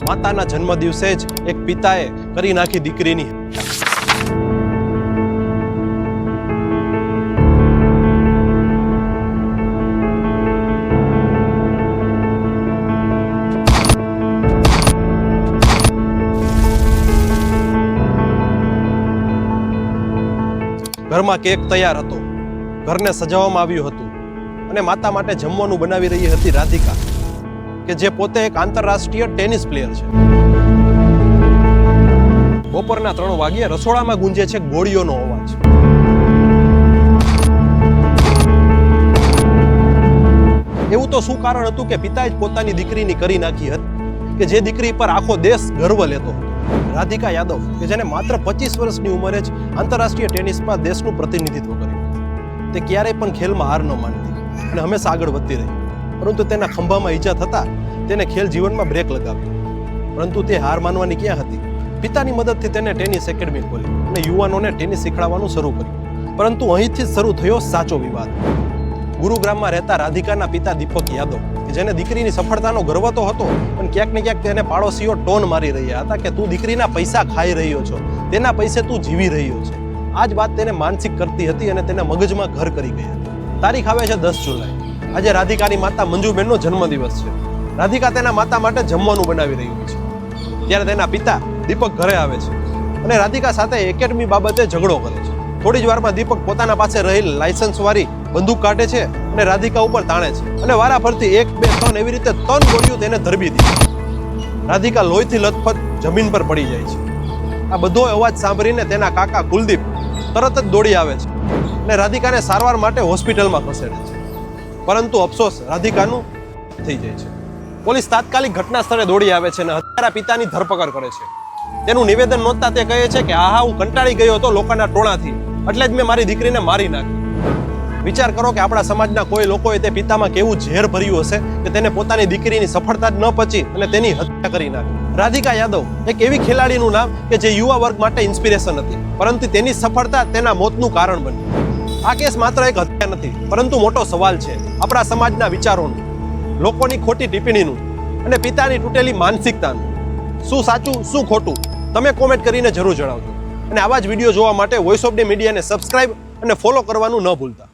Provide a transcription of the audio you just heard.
માતાના જન્મદિવસે જ એક પિતાએ કરી નાખી દીકરીની ઘરમાં કેક તૈયાર હતો, ઘરને સજાવવામાં આવ્યું હતું અને માતા માટે જમવાનું બનાવી રહી હતી રાધિકા, કે જે પોતે એક આંતરરાષ્ટ્રીય ટેનિસ પ્લેયર છે. બપોરના 3 વાગ્યે રસોડામાં ગુંજે છે ગોળીઓનો અવાજ. એવું તો શું કારણ હતું કે પિતાએ જ પોતાની દીકરીની કરી નાખી હતી, કે જે દીકરી પર આખો દેશ ગર્વ લેતો હતો. રાધિકા યાદવ, કે જેને માત્ર 25 વર્ષની ઉંમરે જ આંતરરાષ્ટ્રીય ટેનિસમાં દેશનું પ્રતિનિધિત્વ કર્યું. તે ક્યારેય પણ ખેલમાં હાર ન માનતી અને હંમેશા આગળ વધતી રહી. પરંતુ તેના ખંભામાં ઈજા થતા તેને ખેલ જીવનમાં બ્રેક લગાવ્યો. પરંતુ તે હાર માનવાની ક્યાં હતી? પિતાની મદદથી તેને ટેનિસ એકેડમી ખોલી અને યુવાનોને ટેનિસ શીખવાડવાનું શરૂ કર્યું. પરંતુ અહીંથી જ શરૂ થયો સાચો વિવાદ. ગુરુગ્રામમાં રહેતા રાધિકાના પિતા દીપક યાદવ, કે જેને દીકરીની સફળતાનો ગર્વ તો હતો, પણ ક્યાંક ને ક્યાંક તેને પાડોશીઓ ટોન મારી રહ્યા હતા કે તું દીકરીના પૈસા ખાઈ રહ્યો છો, તેના પૈસે તું જીવી રહ્યો છે. આ જ વાત તેને માનસિક કરતી હતી અને તેના મગજમાં ઘર કરી ગઈ હતી. તારીખ આવે છે 10 જુલાઈ. આજે રાધિકાની માતા મંજુબેનનો જન્મદિવસ છે. રાધિકા તેના માતા માટે જમવાનું બનાવી રહ્યું છે. ત્યારે તેના પિતા દીપક ઘરે આવે છે અને રાધિકા સાથે એકેડમી બાબતે ઝઘડો કરે છે. થોડી જ વારમાં દીપક પોતાના પાસે રહેલ લાયસન્સ વાળી બંદૂક કાઢે છે અને રાધિકા ઉપર તાણે છે અને વારાફરતી 1, 2, 3 એવી રીતે 3 ગોળીઓ તેને ધરબી દીધી. રાધિકા લોહીથી લથપથ જમીન પર પડી જાય છે. આ બધો અવાજ સાંભળીને તેના કાકા કુલદીપ તરત જ દોડી આવે છે અને રાધિકાને સારવાર માટે હોસ્પિટલમાં ખસેડે છે. પરંતુ અફસોસ રાધિકાનું થઈ જાય છે. પોલીસ તાત્કાલિક ઘટના સ્થળે દોડી આવે છે અને હત્યારા પિતાની ધરપકડ કરે છે. તેનું નિવેદન નોંધતા તે કહે છે કે હા હું કંટાળી ગયો હતો લોકોના ટોણાથી, એટલે જ મેં મારી દીકરીને મારી નાખી. વિચાર કરો કે આપણા સમાજના કોઈ લોકોએ તે પિતામાં કેવું ઝેર ભર્યું હશે કે તેને પોતાની દીકરીની સફળતા જ ન પચી અને તેની હત્યા કરી નાખી. રાધિકા યાદવ એક એવી ખેલાડીનું નામ કે જે યુવા વર્ગ માટે ઇન્સ્પિરેશન હતી, પરંતુ તેની સફળતા તેના મોતનું કારણ બન્યું. આ કેસ માત્ર એક હત્યા નથી, પરંતુ મોટો સવાલ છે આપણા સમાજના વિચારોનું, લોકોની ખોટી ટિપ્પણીનું અને પિતાની તૂટેલી માનસિકતાનું. શું સાચું શું ખોટું તમે કોમેન્ટ કરીને જરૂર જણાવજો. અને આવા જ વિડીયો જોવા માટે વોઇસ ઓફ ડે મીડિયાને સબસ્ક્રાઇબ અને ફોલો કરવાનું ન ભૂલતા.